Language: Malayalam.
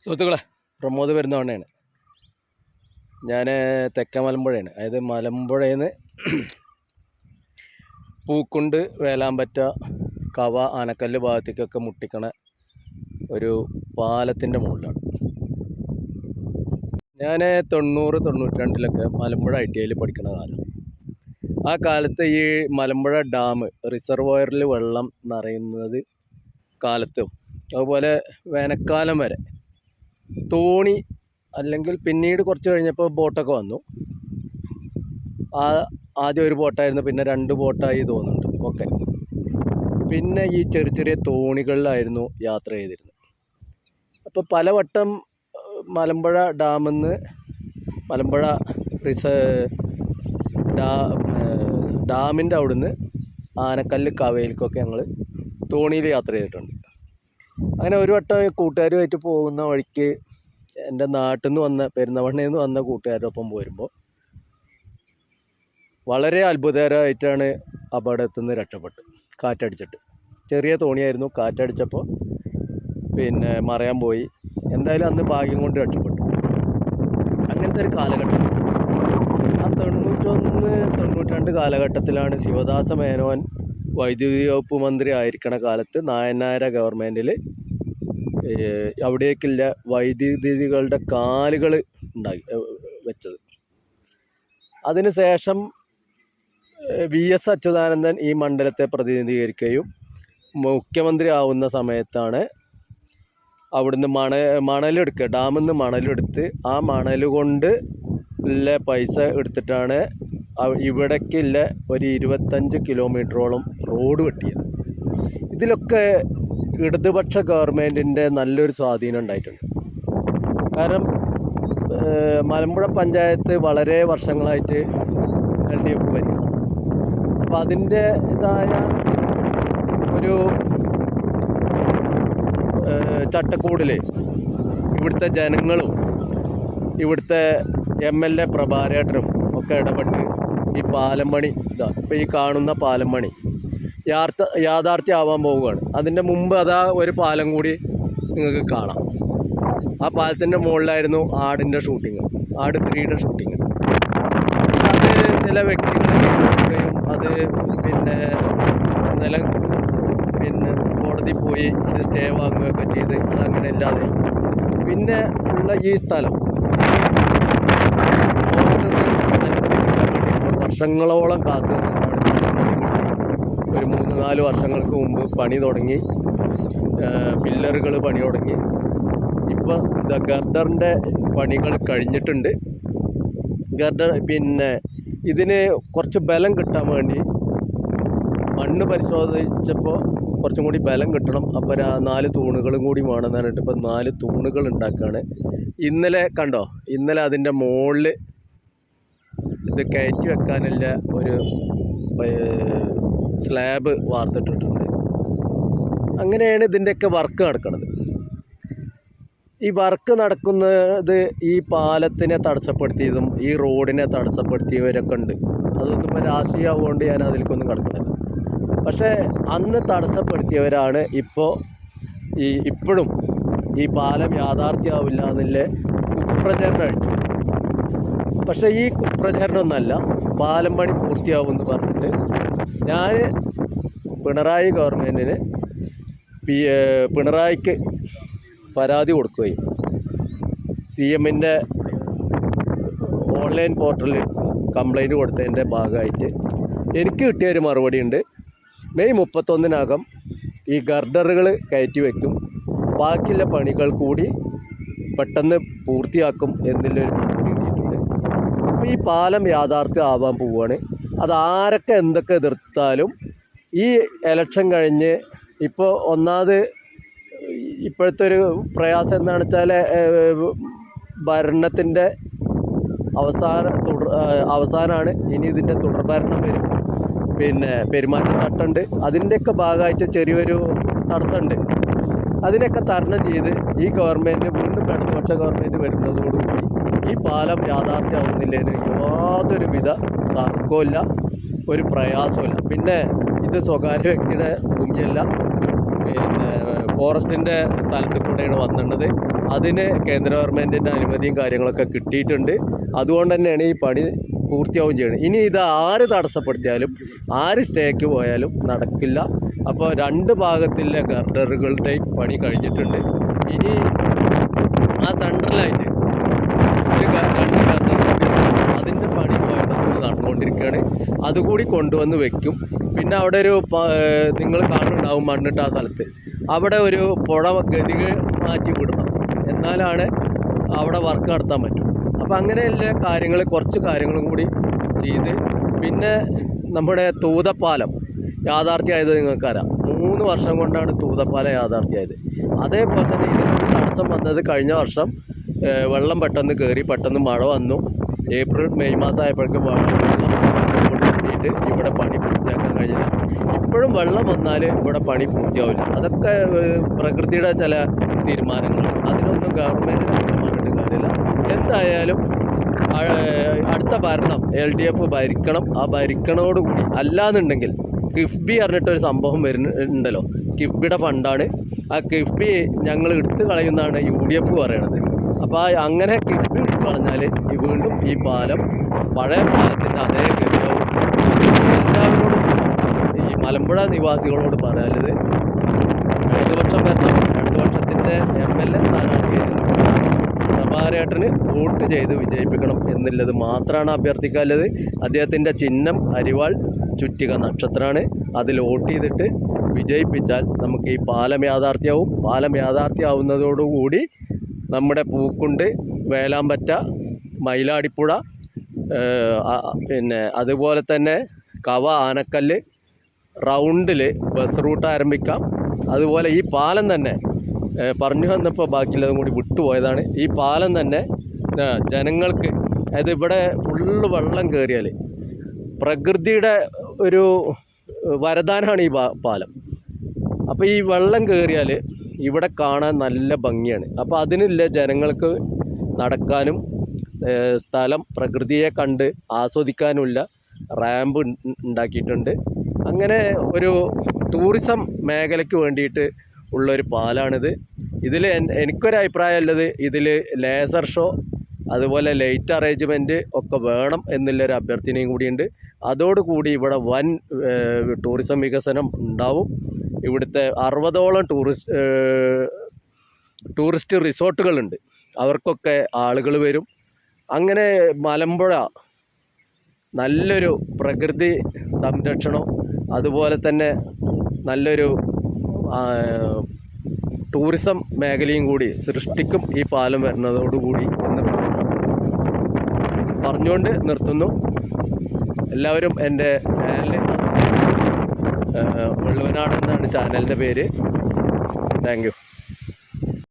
സുഹൃത്തുക്കളെ, പ്രമോദ് വരുന്നവണ്ണയാണ്. ഞാൻ തെക്ക മലമ്പുഴയാണ്. അതായത് മലമ്പുഴയിൽ നിന്ന് പൂക്കുണ്ട്, വേലാമ്പറ്റ, കവ, ആനക്കല്ല് ഭാഗത്തേക്കൊക്കെ മുട്ടിക്കണ ഒരു പാലത്തിൻ്റെ മുകളിലാണ്. ഞാൻ 90-92 മലമ്പുഴ ITIയിൽ പഠിക്കുന്ന കാലം. ആ കാലത്ത് ഈ മലമ്പുഴ ഡാം റിസർവോയറിൽ വെള്ളം നിറയുന്നത് കാലത്തും അതുപോലെ വേനൽക്കാലം വരെ തോണി അല്ലെങ്കിൽ പിന്നീട് കുറച്ച് കഴിഞ്ഞപ്പോൾ ബോട്ടൊക്കെ വന്നു. ആദ്യം ഒരു ബോട്ടായിരുന്നു, പിന്നെ 2 ബോട്ടായി തോന്നുന്നുണ്ട്. ഓക്കെ, പിന്നെ ഈ ചെറിയ ചെറിയ തോണികളിലായിരുന്നു യാത്ര ചെയ്തിരുന്നത്. അപ്പോൾ പലവട്ടം മലമ്പുഴ ഡാമിൽ നിന്ന് മലമ്പുഴ ഡാമിൻ്റെ അവിടുന്ന് ആനക്കല്ല് കവയിലേക്കൊക്കെ ഞങ്ങൾ തോണിയിൽ യാത്ര ചെയ്തിട്ടുണ്ട്. അങ്ങനെ ഒരു വട്ടം കൂട്ടുകാരുമായിട്ട് പോകുന്ന വഴിക്ക് എൻ്റെ നാട്ടിൽ നിന്ന് വന്ന പെരുന്തവണ്ണയിൽ നിന്ന് വന്ന കൂട്ടുകാരോടൊപ്പം പോരുമ്പോൾ വളരെ അത്ഭുതകരമായിട്ടാണ് അപകടത്തിൽ നിന്ന് രക്ഷപ്പെട്ടു. കാറ്റടിച്ചിട്ട്, ചെറിയ തോണിയായിരുന്നു, കാറ്റടിച്ചപ്പോൾ പിന്നെ മറയാൻ പോയി. എന്തായാലും അന്ന് ഭാഗ്യം കൊണ്ട് രക്ഷപ്പെട്ടു. അങ്ങനത്തെ ഒരു കാലഘട്ടം. ആ 91-92 കാലഘട്ടത്തിലാണ് ശിവദാസ മേനോൻ വൈദ്യുതി വകുപ്പ് മന്ത്രി ആയിരിക്കണ കാലത്ത് നായനാര ഗവൺമെൻറ്റിൽ അവിടേക്കുള്ള വൈദ്യുതികളുടെ കാലുകൾ ഉണ്ടാക്കി വെച്ചത്. അതിന് ശേഷം VS അച്യുതാനന്ദൻ ഈ മണ്ഡലത്തെ പ്രതിനിധീകരിക്കുകയും മുഖ്യമന്ത്രി ആവുന്ന സമയത്താണ് അവിടുന്ന് മണലെടുക്കുക, ഡാമിൽ നിന്ന് മണലെടുത്ത് ആ മണൽ കൊണ്ട് ഉള്ള പൈസ എടുത്തിട്ടാണ് ഇവിടേക്കുള്ള ഒരു 25 കിലോമീറ്ററോളം റോഡ് വെട്ടിയത്. ഇതിലൊക്കെ ഇടതുപക്ഷ ഗവൺമെൻറ്റിൻ്റെ നല്ലൊരു സ്വാധീനം ഉണ്ടായിട്ടുണ്ട്. കാരണം മലമ്പുഴ പഞ്ചായത്ത് വളരെ വർഷങ്ങളായിട്ട് LDF ഭരിക്കണം. അപ്പോൾ അതിൻ്റെ ഇതായ ഒരു ചട്ടക്കൂടിൽ ഇവിടുത്തെ ജനങ്ങളും ഇവിടുത്തെ MLA പ്രഭാരേട്ടനും ഒക്കെ ഇടപെട്ട് ഈ പാലം പണി ഇപ്പോൾ ഈ കാണുന്ന പാലം പണി യാഥാർത്ഥ്യമാവാൻ പോവുകയാണ്. അതിൻ്റെ മുമ്പ് അതാ ഒരു പാലം കൂടി നിങ്ങൾക്ക് കാണാം. ആ പാലത്തിൻ്റെ മുകളിലായിരുന്നു ആടിൻ്റെ ഷൂട്ടിങ്, ആട് 3യുടെ ഷൂട്ടിങ്. അത് ചില വ്യക്തികളെ കേസെടുക്കുകയും അത് പിന്നെ കോടതി പോയി അത് സ്റ്റേ വാങ്ങുകയൊക്കെ ചെയ്ത് അതങ്ങനെ ഇല്ലാതെ പിന്നെ ഉള്ള ഈ സ്ഥലം വർഷങ്ങളോളം കാത്തു ഒരു 3-4 വർഷങ്ങൾക്ക് മുമ്പ് പണി തുടങ്ങി, ഫില്ലറുകൾ പണി തുടങ്ങി. ഇപ്പോൾ ഗർഡറിൻ്റെ പണികൾ കഴിഞ്ഞിട്ടുണ്ട്. ഗർഡർ പിന്നെ ഇതിന് കുറച്ച് ബലം കിട്ടാൻ വേണ്ടി മണ്ണ് പരിശോധിച്ചപ്പോൾ കുറച്ചും കൂടി ബലം കിട്ടണം. അപ്പോൾ 4 തൂണുകളും കൂടി വേണമെന്ന് പറഞ്ഞിട്ട് ഇപ്പോൾ 4 തൂണുകൾ ഉണ്ടാക്കുകയാണ്. ഇന്നലെ അതിൻ്റെ മുകളിൽ ഇത് കയറ്റി വെക്കാനുള്ള ഒരു സ്ലാബ് വാർത്തിട്ടിട്ടുണ്ട്. അങ്ങനെയാണ് ഇതിൻ്റെയൊക്കെ വർക്ക് നടക്കുന്നത്. ഈ വർക്ക് നടക്കുന്നത് ഈ പാലത്തിനെ തടസ്സപ്പെടുത്തിയതും ഈ റോഡിനെ തടസ്സപ്പെടുത്തിയവരൊക്കെ ഉണ്ട്. അതൊന്നും ഇപ്പോൾ രാഷ്ട്രീയമാവുകൊണ്ട് ഞാൻ അതിലേക്കൊന്നും കടക്കുന്നില്ല. പക്ഷേ അന്ന് തടസ്സപ്പെടുത്തിയവരാണ് ഇപ്പോഴും ഈ പാലം യാഥാർത്ഥ്യമാവില്ല എന്നുള്ള കുപ്രചരണം അടിച്ചു. പക്ഷേ ഈ കുപ്രചരണമൊന്നല്ല, പാലം പണി പൂർത്തിയാവുമെന്ന് പറഞ്ഞിട്ട് ഞാൻ പിണറായി ഗവൺമെൻറ്റിന് പിണറായിക്ക് പരാതി കൊടുക്കുകയും CMൻ്റെ ഓൺലൈൻ പോർട്ടലിൽ കംപ്ലൈൻറ്റ് കൊടുത്തതിൻ്റെ ഭാഗമായിട്ട് എനിക്ക് കിട്ടിയൊരു മറുപടി ഉണ്ട്. മെയ് 31-നകം ഈ ഗർഡറുകൾ കയറ്റി വയ്ക്കും, ബാക്കിയുള്ള പണികൾ കൂടി പെട്ടെന്ന് പൂർത്തിയാക്കും എന്നുള്ളൊരു മറുപടി കിട്ടിയിട്ടുണ്ട്. അപ്പോൾ ഈ പാലം യാഥാർത്ഥ്യം ആവാൻ പോവുകയാണ്. അതാരൊക്കെ എന്തൊക്കെ എതിർത്താലും ഈ ഇലക്ഷൻ കഴിഞ്ഞ് ഇപ്പോൾ ഒന്നാമത് ഇപ്പോഴത്തെ ഒരു പ്രയാസം എന്താണെന്ന് വെച്ചാൽ ഭരണത്തിൻ്റെ അവസാനമാണ്. ഇനി ഇതിൻ്റെ തുടർഭരണം വരും. പിന്നെ പെരുമാറ്റച്ചട്ടമുണ്ട്. അതിൻ്റെയൊക്കെ ഭാഗമായിട്ട് ചെറിയൊരു തടസ്സമുണ്ട്. അതിനൊക്കെ തരണം ചെയ്ത് ഈ ഗവൺമെൻറ് വീണ്ടും ഇടതുപക്ഷ ഗവൺമെൻറ് വരുന്നതോടുകൂടി ഈ പാലം യാഥാർത്ഥ്യമാവുന്നില്ലതിന് യാതൊരുവിധ തർക്കമില്ല, ഒരു പ്രയാസമില്ല. പിന്നെ ഇത് സ്വകാര്യ വ്യക്തിയുടെ ഭൂമിയല്ല, പിന്നെ ഫോറസ്റ്റിൻ്റെ സ്ഥലത്ത് കൂടെയാണ് വന്നിട്ടുള്ളത്. അതിന് കേന്ദ്ര ഗവൺമെൻറ്റിൻ്റെ അനുമതിയും കാര്യങ്ങളൊക്കെ കിട്ടിയിട്ടുണ്ട്. അതുകൊണ്ട് തന്നെയാണ് ഈ പണി പൂർത്തിയാവുകയും ചെയ്യുന്നത്. ഇനി ഇത് ആര് തടസ്സപ്പെടുത്തിയാലും ആര് സ്റ്റേക്ക് പോയാലും നടക്കില്ല. അപ്പോൾ 2 ഭാഗത്തിലെ ഗർഡറുകളുടെയും പണി കഴിഞ്ഞിട്ടുണ്ട്. ഇനി ആ സെൻട്രലായിട്ട് ഒരു 2 ഗർഡർ അതിൻ്റെ പണി കോയമ്പത്തൂർ നടന്നുകൊണ്ടിരിക്കുകയാണ്. അതുകൂടി കൊണ്ടുവന്ന് വെക്കും. പിന്നെ അവിടെ ഒരു നിങ്ങൾ കാണുന്നുണ്ടാവും മണ്ണിട്ട ആ സ്ഥലത്ത് അവിടെ ഒരു പുഴ ഗതികൾ മാറ്റി വിടണം, എന്നാലാണ് അവിടെ വർക്ക് നടത്താൻ പറ്റും. അപ്പോൾ അങ്ങനെയുള്ള കാര്യങ്ങൾ, കുറച്ച് കാര്യങ്ങളും കൂടി ചെയ്ത് പിന്നെ നമ്മുടെ തൂതപ്പാലം യാഥാർത്ഥ്യമായത് നിങ്ങൾക്കറിയാം. 3 വർഷം കൊണ്ടാണ് തൂതപ്പാലം യാഥാർത്ഥ്യമായത്. അതേപോലെ തന്നെ ഇതിനൊരു തടസ്സം വന്നത് കഴിഞ്ഞ വർഷം വെള്ളം പെട്ടെന്ന് കയറി, പെട്ടെന്ന് മഴ വന്നു. ഏപ്രിൽ മെയ് മാസം ആയപ്പോഴേക്കും വെള്ളം കൂട്ടിയിട്ട് ഇവിടെ പണി പൂർത്തിയാക്കാൻ കഴിഞ്ഞില്ല. ഇപ്പോഴും വെള്ളം വന്നാൽ ഇവിടെ പണി പൂർത്തിയാവില്ല. അതൊക്കെ പ്രകൃതിയുടെ ചില തീരുമാനങ്ങൾ, അതിനൊന്നും ഗവൺമെൻറ്റിനെ പറഞ്ഞിട്ട് കാര്യമില്ല. എന്തായാലും അടുത്ത ഭരണം LDF ഭരിക്കണം. ആ ഭരിക്കണോടുകൂടി അല്ലാന്നുണ്ടെങ്കിൽ കിഫ്ബി പറഞ്ഞിട്ടൊരു സംഭവം വരുന്നുണ്ടല്ലോ, കിഫ്ബിയുടെ ഫണ്ടാണ്. ആ കിഫ്ബി ഞങ്ങൾ എടുത്തു കളയുന്നതാണ് UDF പറയണത്. അപ്പോൾ അങ്ങനെ കിഫ്ബി എടുത്തു കളഞ്ഞാൽ വീണ്ടും ഈ പാലം പഴയ പാലത്തിൻ്റെ അതേ ഗതിയാവും. എല്ലാവരോടും ഈ മലമ്പുഴ നിവാസികളോട് പറയാനുള്ളത്, ഇടതുപക്ഷം ഭരണം 2 വർഷത്തിൻ്റെ MLA സ്ഥാനാർത്ഥിയായിരുന്നു പ്രഭാകരേട്ടന് വോട്ട് ചെയ്ത് വിജയിപ്പിക്കണം എന്നുള്ളത് മാത്രമാണ് അഭ്യർത്ഥിക്കാനുള്ളത്. അദ്ദേഹത്തിൻ്റെ ചിഹ്നം അരിവാൾ ചുറ്റിക നക്ഷത്രമാണ്. അതിൽ വോട്ട് ചെയ്തിട്ട് വിജയിപ്പിച്ചാൽ നമുക്ക് ഈ പാലം യാഥാർത്ഥ്യമാവും. പാലം യാഥാർത്ഥ്യമാവുന്നതോടുകൂടി നമ്മുടെ പൂക്കുണ്ട്, വേലാമ്പറ്റ, മയിലാടിപ്പുഴ, പിന്നെ അതുപോലെ തന്നെ കവ, ആനക്കല്ല് റൗണ്ടിൽ ബസ് റൂട്ട് ആരംഭിക്കാം. അതുപോലെ ഈ പാലം തന്നെ പറഞ്ഞു വന്നപ്പോൾ ബാക്കിയുള്ളതും കൂടി വിട്ടുപോയതാണ്. ഈ പാലം തന്നെ ജനങ്ങൾക്ക്, അതായത് ഇവിടെ ഫുള്ള് വെള്ളം കയറിയാൽ പ്രകൃതിയുടെ ഒരു വരദാനമാണ് ഈ പാലം. അപ്പോൾ ഈ വെള്ളം കയറിയാൽ ഇവിടെ കാണാൻ നല്ല ഭംഗിയാണ്. അപ്പോൾ അതിനുള്ള ജനങ്ങൾക്ക് നടക്കാനും സ്ഥലം, പ്രകൃതിയെ കണ്ട് ആസ്വദിക്കാനുള്ള റാമ്പ് ഉണ്ടാക്കിയിട്ടുണ്ട്. അങ്ങനെ ഒരു ടൂറിസം മേഖലയ്ക്ക് വേണ്ടിയിട്ട് ഉള്ളൊരു പാലാണിത്. ഇതിൽ എനിക്കൊരഭിപ്രായം ഉള്ളത്, ഇതിൽ ലേസർ ഷോ അതുപോലെ ലൈറ്റ് അറേഞ്ച്മെൻറ്റ് ഒക്കെ വേണം എന്നുള്ളൊരു അഭ്യർത്ഥനയും കൂടിയുണ്ട്. അതോടുകൂടി ഇവിടെ വൻ ടൂറിസം വികസനം ഉണ്ടാവും. ഇവിടുത്തെ 60ഓളം ടൂറിസ്റ്റ് റിസോർട്ടുകളുണ്ട്. അവർക്കൊക്കെ ആളുകൾ വരും. അങ്ങനെ മലമ്പുഴ നല്ലൊരു പ്രകൃതി സംരക്ഷണം, അതുപോലെ തന്നെ നല്ലൊരു ടൂറിസം മേഖലയും കൂടി സൃഷ്ടിക്കും ഈ പാലം വരുന്നതോടുകൂടി എന്ന് പറഞ്ഞുകൊണ്ട് നിർത്തുന്നു. എല്ലാവരും എൻ്റെ ചാനലിൽ സബ്സ്ക്രൈബ് ചെയ്യണം. വെള്ളുവനാട് എന്നാണ് ചാനലിൻ്റെ പേര്. Thank you.